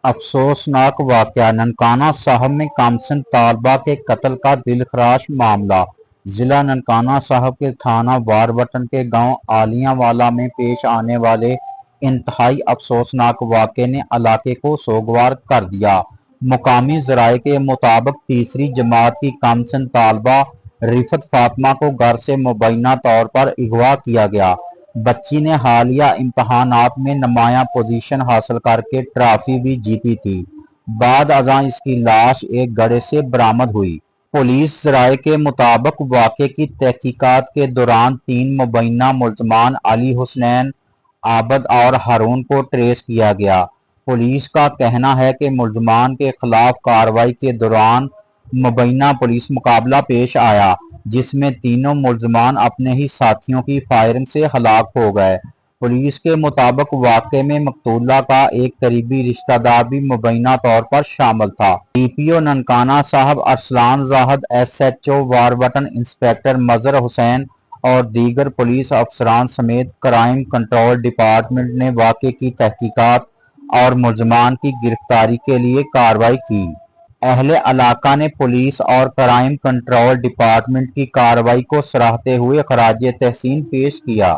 افسوسناک واقعہ ننکانہ صاحب میں کامسن طالبہ کے قتل کا دلخراش معاملہ ضلع ننکانہ صاحب کے تھانہ واربٹن کے گاؤں آلیاں والا میں پیش آنے والے انتہائی افسوسناک واقعے نے علاقے کو سوگوار کر دیا۔ مقامی ذرائع کے مطابق تیسری جماعت کی کامسن طالبہ رفت فاطمہ کو گھر سے مبینہ طور پر اغوا کیا گیا۔ بچی نے حالیہ امتحانات میں نمایاں پوزیشن حاصل کر کے ٹرافی بھی جیتی تھی۔ بعد ازاں اس کی لاش ایک گڑھے سے برآمد ہوئی۔ پولیس ذرائع کے مطابق واقعے کی تحقیقات کے دوران تین مبینہ ملزمان علی حسنین، عابد اور ہارون کو ٹریس کیا گیا۔ پولیس کا کہنا ہے کہ ملزمان کے خلاف کارروائی کے دوران مبینہ پولیس مقابلہ پیش آیا، جس میں تینوں ملزمان اپنے ہی ساتھیوں کی فائرنگ سے ہلاک ہو گئے۔ پولیس کے مطابق واقعے میں مقتولہ کا ایک قریبی رشتہ دار بھی مبینہ طور پر شامل تھا۔ ڈی پی او ننکانہ صاحب ارسلان زاہد، ایس ایچ او واربٹن انسپکٹر مظہر حسین اور دیگر پولیس افسران سمیت کرائم کنٹرول ڈپارٹمنٹ نے واقعے کی تحقیقات اور ملزمان کی گرفتاری کے لیے کارروائی کی۔ اہل علاقہ نے پولیس اور کرائم کنٹرول ڈپارٹمنٹ کی کارروائی کو سراہتے ہوئے خراج تحسین پیش کیا۔